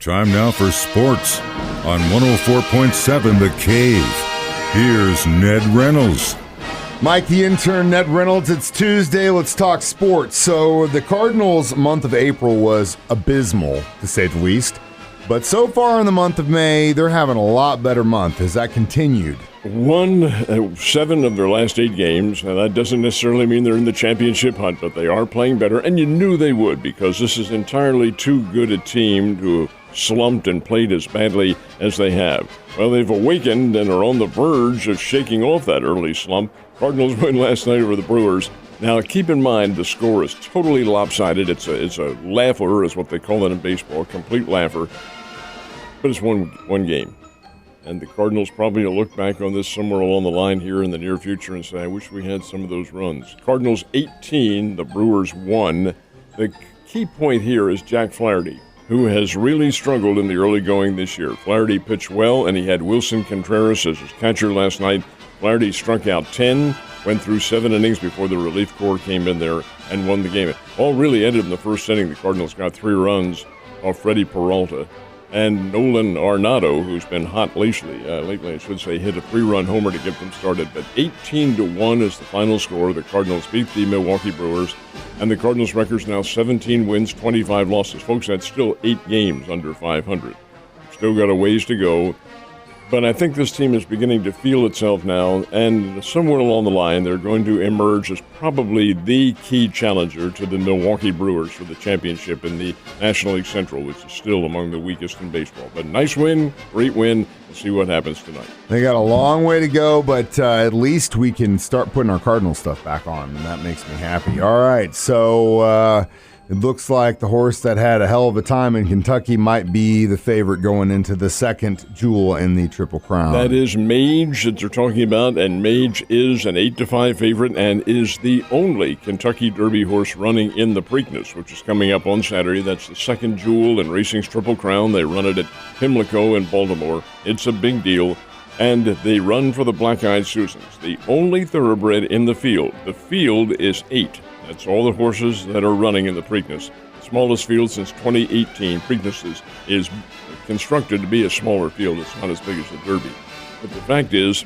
Time now for sports on 104.7 The Cave. Here's Ned Reynolds. Mike, the intern, Ned Reynolds. It's Tuesday. Let's talk sports. So the Cardinals' month of April was abysmal, to say the least. But so far in the month of May, they're having a lot better month. Has that continued? Won 7 of their last 8 games, and that doesn't necessarily mean they're in the championship hunt, but they are playing better, and you knew they would because this is entirely too good a team to have slumped and played as badly as they have. Well, they've awakened and are on the verge of shaking off that early slump. Cardinals win last night over the Brewers. Now, keep in mind the score is totally lopsided. It's a laugher, is what they call it in baseball, a complete laugher. But it's one game. And the Cardinals probably will look back on this somewhere along the line here in the near future and say, I wish we had some of those runs. Cardinals 18, the Brewers 1. The key point here is Jack Flaherty, who has really struggled in the early going this year. Flaherty pitched well, and he had Wilson Contreras as his catcher last night. Flaherty struck out 10, went through 7 innings before the relief corps came in there and won the game. It all really ended in the first inning. The Cardinals got 3 runs off Freddie Peralta. And Nolan Arenado, who's been hot lately, I should say, hit a 3-run homer to get them started. But 18-1 is the final score. The Cardinals beat the Milwaukee Brewers, and the Cardinals' record's now 17 wins, 25 losses. Folks, that's still 8 games under 500. Still got a ways to go. But I think this team is beginning to feel itself now, and somewhere along the line, they're going to emerge as probably the key challenger to the Milwaukee Brewers for the championship in the National League Central, which is still among the weakest in baseball. But nice win, great win. We'll see what happens tonight. They got a long way to go, but at least we can start putting our Cardinal stuff back on, and that makes me happy. All right, so it looks like the horse that had a hell of a time in Kentucky might be the favorite going into the second jewel in the Triple Crown. That is Mage that they're talking about, and Mage is an 8-5 favorite and is the only Kentucky Derby horse running in the Preakness, which is coming up on Saturday. That's the second jewel in racing's Triple Crown. They run it at Pimlico in Baltimore. It's a big deal. And they run for the Black-Eyed Susans, the only thoroughbred in the field. The field is 8. That's all the horses that are running in the Preakness. The smallest field since 2018. Preakness is constructed to be a smaller field. It's not as big as the Derby. But the fact is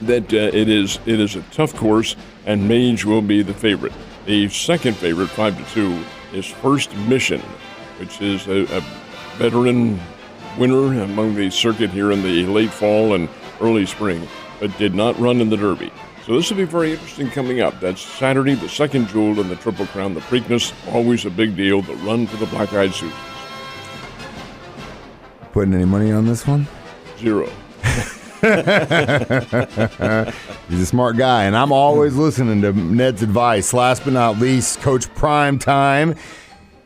that it is a tough course, and Mage will be the favorite. The second favorite, 5-2, is First Mission, which is a veteran winner among the circuit here in the late fall and early spring, but did not run in the Derby. So this will be very interesting coming up. That's Saturday, the second jewel in the Triple Crown. The Preakness, always a big deal. The run for the Black-Eyed Susans. Putting any money on this one? 0. He's a smart guy, and I'm always listening to Ned's advice. Last but not least, Coach Primetime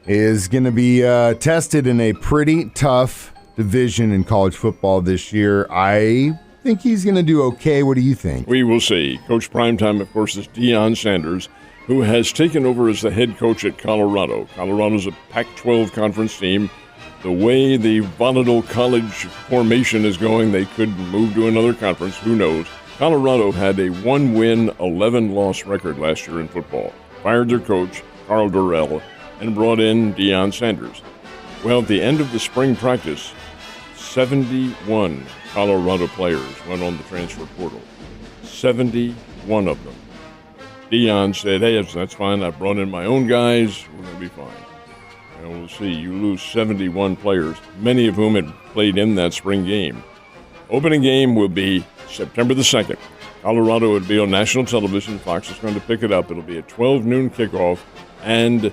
is going to be tested in a pretty tough division in college football this year. I think he's going to do okay. What do you think? We will see. Coach Primetime, of course, is Deion Sanders, who has taken over as the head coach at Colorado. Colorado's a Pac-12 conference team. The way the volatile college formation is going, they could move to another conference. Who knows? Colorado had a 1-win, 11-loss record last year in football. Fired their coach, Carl Durrell, and brought in Deion Sanders. Well, at the end of the spring practice, 71 Colorado players went on the transfer portal. 71 of them. Deion said, hey, that's fine. I brought in my own guys. We're going to be fine. And we'll see. You lose 71 players, many of whom had played in that spring game. Opening game will be September the 2nd. Colorado would be on national television. Fox is going to pick it up. It'll be a 12 noon kickoff, and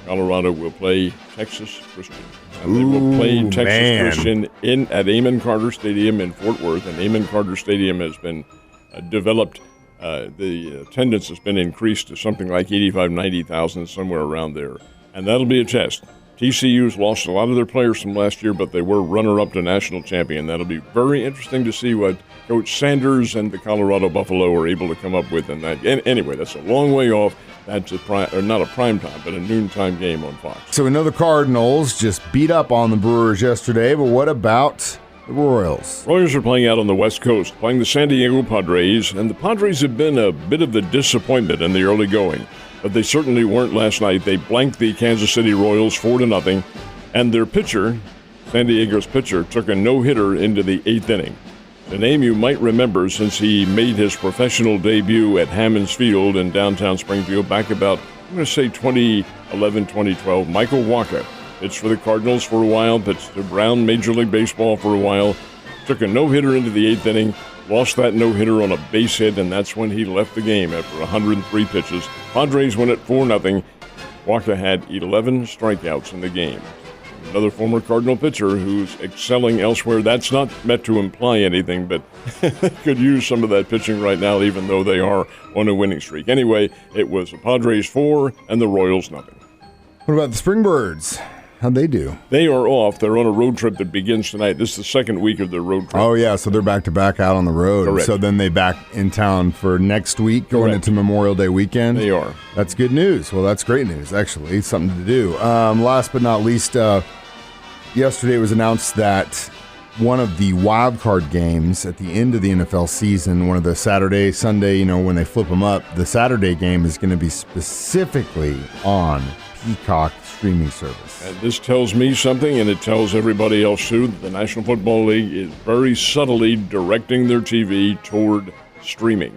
Colorado will play Texas Christian. And they will play Texas Christian at Amon Carter Stadium in Fort Worth. And Amon Carter Stadium has been developed. The attendance has been increased to something like 85,000, 90,000, somewhere around there. And that'll be a test. TCU's lost a lot of their players from last year, but they were runner-up to national champion. That'll be very interesting to see what Coach Sanders and the Colorado Buffalo are able to come up with in that. Anyway, that's a long way off. That's not a prime time, but a noontime game on Fox. So we know the Cardinals just beat up on the Brewers yesterday, but what about the Royals? Royals are playing out on the West Coast, playing the San Diego Padres, and the Padres have been a bit of a disappointment in the early going, but they certainly weren't last night. They blanked the Kansas City Royals 4-0, and their pitcher, San Diego's pitcher, took a no-hitter into the 8th inning. A name you might remember since he made his professional debut at Hammons Field in downtown Springfield back about, I'm going to say 2011, 2012. Michael Wacha pitched for the Cardinals for a while, pitched to Brown Major League Baseball for a while, took a no-hitter into the 8th inning, lost that no-hitter on a base hit, and that's when he left the game after 103 pitches. Padres win it 4-0. Wacha had 11 strikeouts in the game. Another former Cardinal pitcher who's excelling elsewhere. That's not meant to imply anything, but they could use some of that pitching right now, even though they are on a winning streak. Anyway, it was the Padres 4 and the Royals 0. What about the Springbirds? How'd they do? They are off. They're on a road trip that begins tonight. This is the second week of their road trip. Oh, yeah, so they're back-to-back out on the road. Correct. So then they back in town for next week, going Correct. into Memorial Day weekend. They are. That's good news. Well, that's great news, actually. Something to do. Last but not least, yesterday it was announced that one of the wild card games at the end of the NFL season, one of the Saturday, Sunday, when they flip them up, the Saturday game is going to be specifically on Peacock streaming service. And this tells me something, and it tells everybody else too, that the National Football League is very subtly directing their TV toward streaming.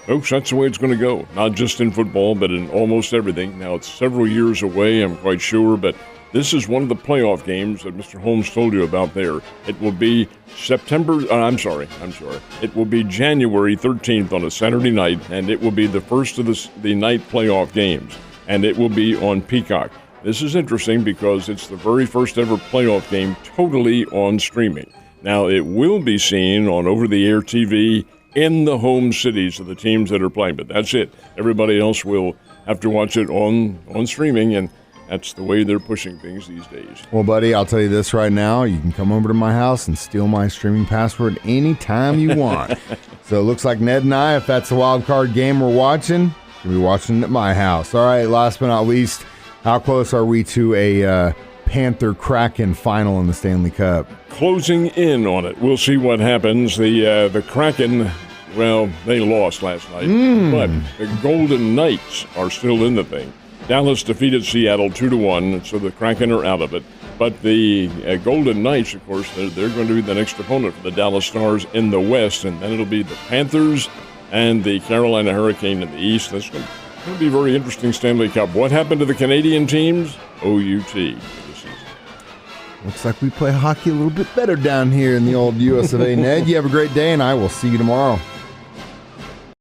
Folks, that's the way it's going to go. Not just in football, but in almost everything. Now, it's several years away, I'm quite sure, but this is one of the playoff games that Mr. Holmes told you about there. It will be It will be January 13th on a Saturday night, and it will be the first of the night playoff games, and it will be on Peacock. This is interesting because it's the very first ever playoff game totally on streaming. Now, it will be seen on over-the-air TV in the home cities of the teams that are playing, but that's it. Everybody else will have to watch it on streaming, and that's the way they're pushing things these days. Well, buddy, I'll tell you this right now. You can come over to my house and steal my streaming password anytime you want. So it looks like Ned and I, if that's the wild card game we're watching, we'll be watching it at my house. All right, last but not least, how close are we to a Panther-Kraken final in the Stanley Cup? Closing in on it. We'll see what happens. The Kraken, well, they lost last night, but the Golden Knights are still in the thing. Dallas defeated Seattle 2-1, so the Kraken are out of it. But the Golden Knights, of course, they're going to be the next opponent for the Dallas Stars in the West, and then it'll be the Panthers and the Carolina Hurricane in the East. That's going to be a very interesting Stanley Cup. What happened to the Canadian teams? OUT for the season. Looks like we play hockey a little bit better down here in the old US of A. Ned, you have a great day, and I will see you tomorrow.